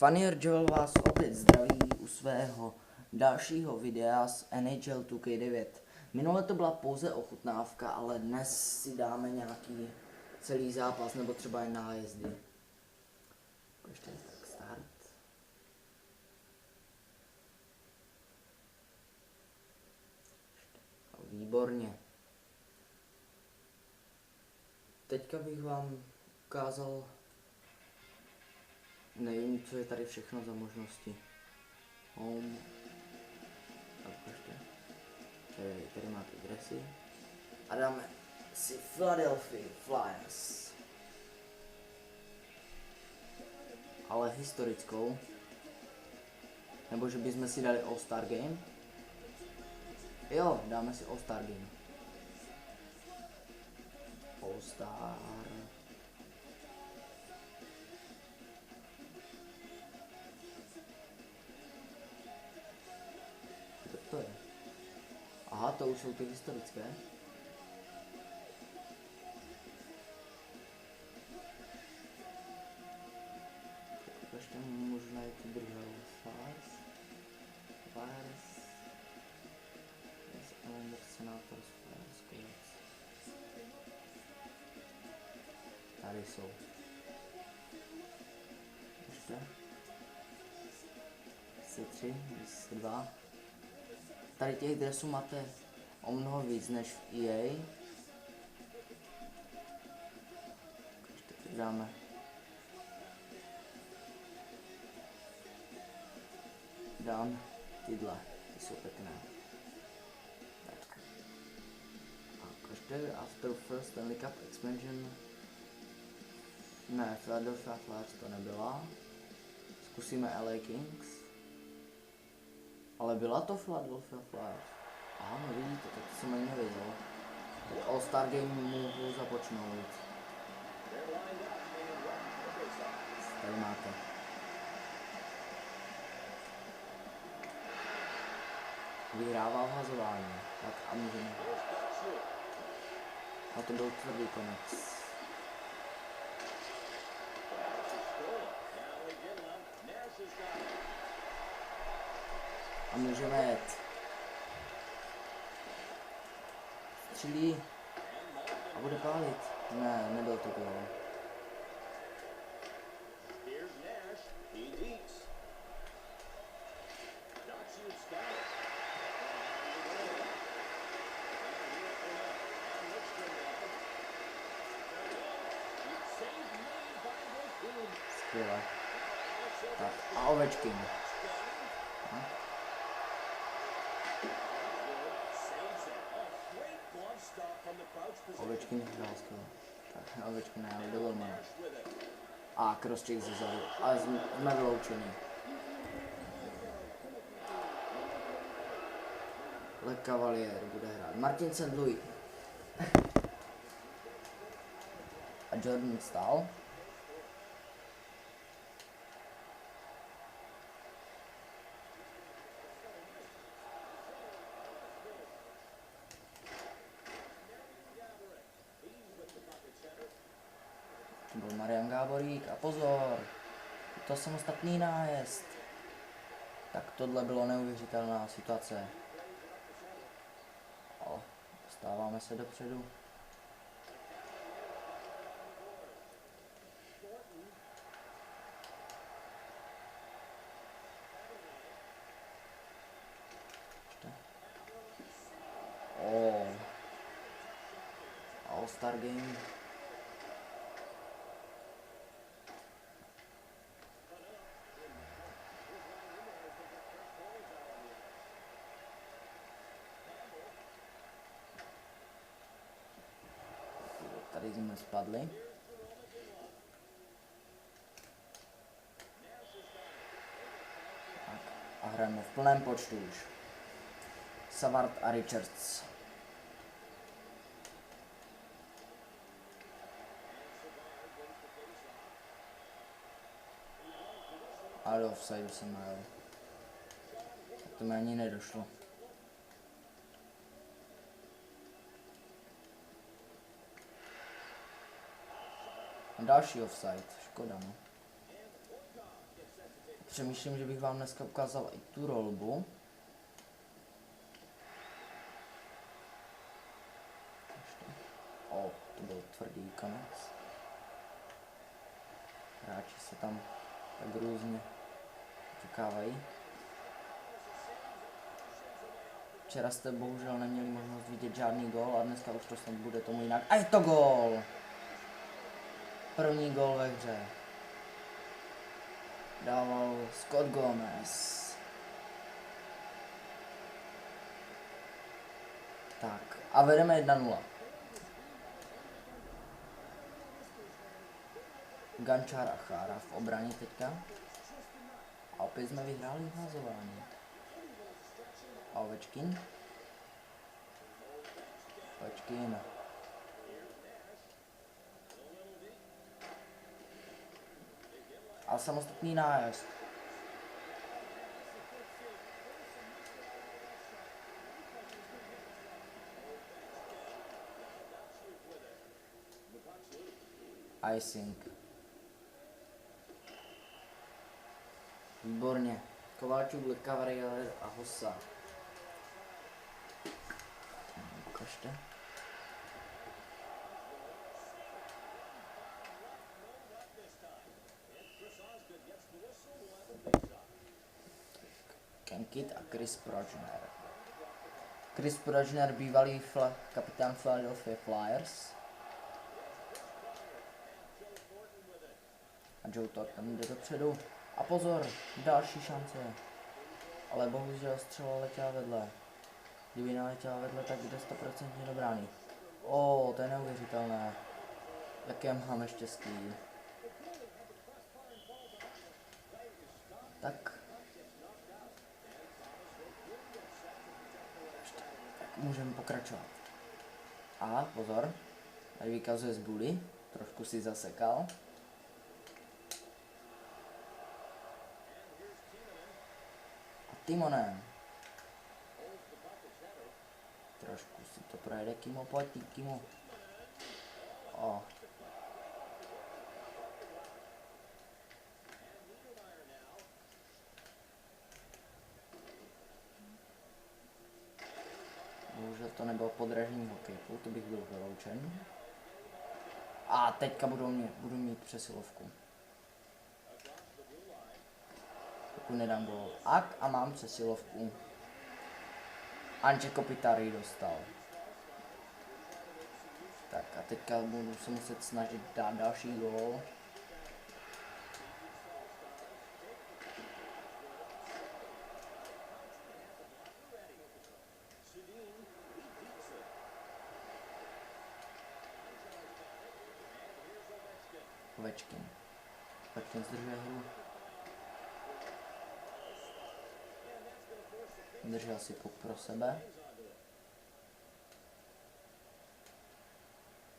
Funnier Joel vás opět zdraví u svého dalšího videa z NHL 2K9. Minule to byla pouze ochutnávka, ale dnes si dáme nějaký celý zápas nebo třeba i nájezdy. Ještě tak start. Výborně. Teďka bych vám ukázal, nevím, co je tady všechno za možnosti. Home. Tak ještě. Tady máte dresy. A dáme si Philadelphia Flyers. Ale historickou. Nebo že bychom si dali All-Star Game. Jo, dáme si All-Star Game. All-Star. Co to je? Aha, to už jsou ty historické. Ještě můžu najít ty druhé Flyers. Senators, Flyers. Tady jsou. Ještě. C3, 2. Tady těch dresů máte o mnoho víc než v EA. Ještě teď dáme. Dám tyhle, ty jsou pěkné. Tak. A každé after first Stanley Cup expansion. Ne, Philadelphia Flyers to nebyla. Zkusíme LA Kings. Ale byla to Philadelphia Flyers. Aha, no vidíte, tak to jsem ani nevěděl. Tak All-Star Game můžu započnout. Tady máte. Vyhrává v hazování. Tak a můžeme. A to byl tvrdý konec. A můžeme jet. Střílí. A bude pálit. Ne, nebyl to gól. Skvěle. Tak a Ovečkin. Ovečkin hrál skvěle. Tak Ovečkin ne, ale dovolme. A crosscheck ze zadu. Ale jsme vyloučení. Le Cavalier bude hrát. Martin St. Louis. A Jordan Staal. Byl Marian Gáborík a pozor, to samostatný nájezd. Tak tohle bylo neuvěřitelná situace. Ale dostáváme se dopředu. All-Star Game. Tady jsme spadli. Tak, a hrajeme v plném počtu už. Savard a Richards. Ale do offsideu jsem najel. To mi ani nedošlo. Další offside, škoda no. Přemýšlím, že bych vám dneska ukázal i tu rolbu. O, to byl tvrdý konec. Hráči se tam tak různě ukávají. Včera jste bohužel neměli možnost vidět žádný gól a dneska už to snad bude tomu jinak. A je to gól! První gól ve hře. Dával Scott Gomez. Tak, a vedeme 1-0. Gančár a Chára v obraně teďka. A opět jsme vyhráli házování. A Ovečkin. A samostatný nájezd. Icing. Výborně. Kováčuk, Lekavariel a Hossa. Ukažte. Ken Kidd a Chris Prochner. Chris Prochner, bývalý kapitán Philadelphia Flyers. A Joe Thornton jde dopředu. A pozor, další šance. Ale bohužel střela letěla vedle. Kdyby naletěla vedle, tak jde 100% do brány. O, to je neuvěřitelné. Jaké máme štěstí. Tak můžeme pokračovat. A pozor, tady vykazuje z Bully, trošku si zasekal. A Timonen. Trošku si to projede, Kimo, pojď ty, Kimo. O. Bohužel to nebylo podražení hokejku, to bych byl vyloučen. A teďka budu mít přesilovku. Pokud nedám gól. A mám přesilovku. Anže Kopitar dostal. Tak a teďka budu se muset snažit dát další gól. Ovečkin. Ovečkin zdržuje hru. Držel si puk pro sebe.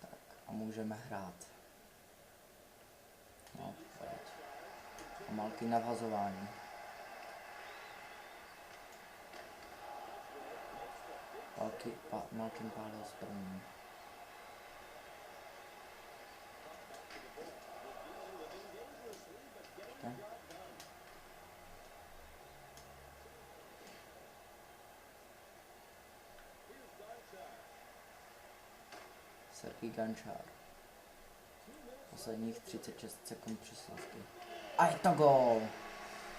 Tak a můžeme hrát. No, pojď. A Malkin na vhazování. Malkin pálil s prvním. Sergej Gančár. Posledních 36 sekund přesilovky. A je to gól!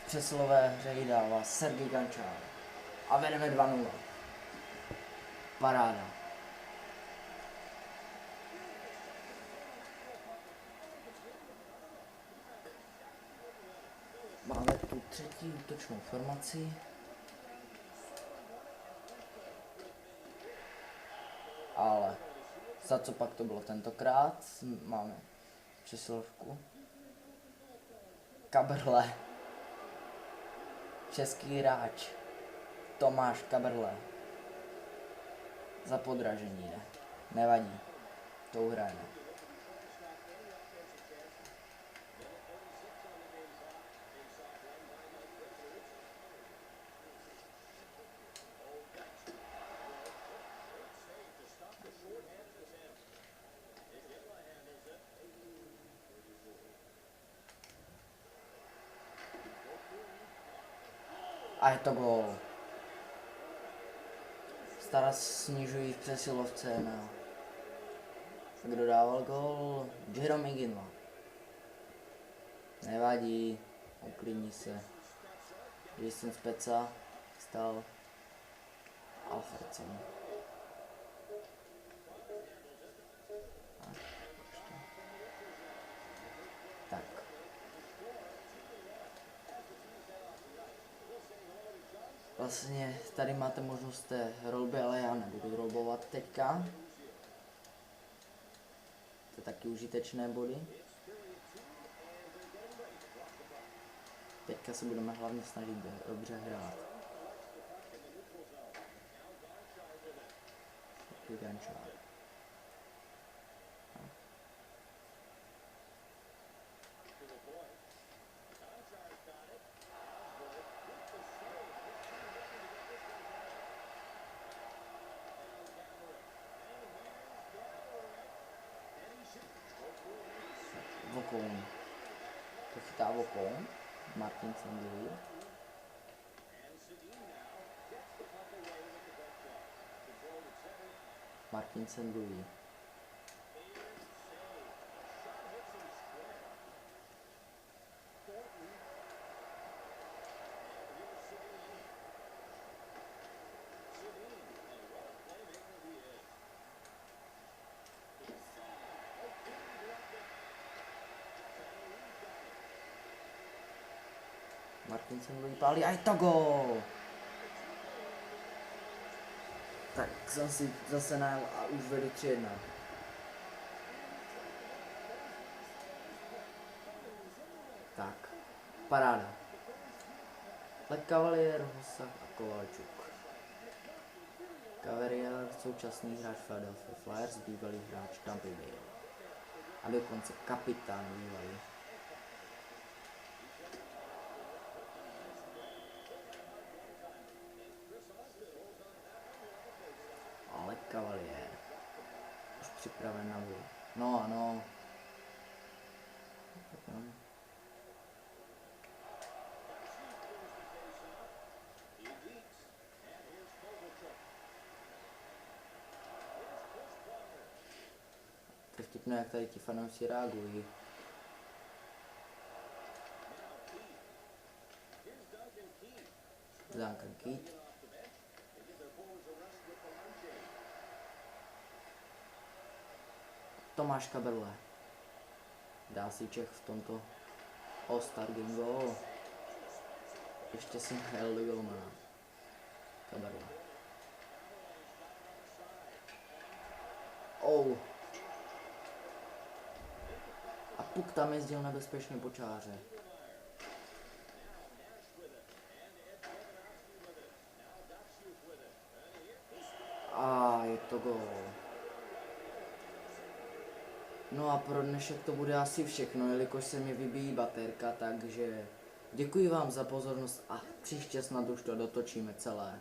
V přesilové hře ji dává Sergej Gančár. A vedeme 2-0. Paráda. Máme tu třetí útočnou formaci. Ale za co pak to bylo tentokrát? Máme přesilovku. Kabrle. Český hráč. Tomáš Kabrle. Za podražení, ne? Nevadí. To uhrajeme. A je to gól. Stars snižují v přesilovce na... Kdo dával gól? Jerome Iginla. Nevadí, uklidní se. Jason Speca stal Alfredson. Tak. Vlastně tady máte možnost té rolby, ale já nebudu rolbovat teďka. To je taky užitečné body. Teďka se budeme hlavně snažit dobře hrát. Vokoun. To chytá Vokoun. Martin St. Martin St. Martin St. pálí a je to gól! Tak jsem si zase najel a už vedu 3-1. Tak, paráda. Lek Cavalier, Hosach a Kovalčuk. Cavalier, současný hráč Philadelphia Flyers, bývalý hráč Tampa Bay. A dokonce kapitán bývalý. Ale Cavalier. Už připraven na boj. No ano. To je vtipné, jak tady ti fanoušci reagují. Duncan Keith. Tomáš Kaberle. Dá si Čech v tomto All-Star Game goal. Ještě si najel do golmana. Kaberle. Oh. A puk tam jezdil nebezpečně po čáře. A je to gól. No a pro dnešek to bude asi všechno, jelikož se mi vybíjí baterka, takže děkuji vám za pozornost a příště snad už to dotočíme celé.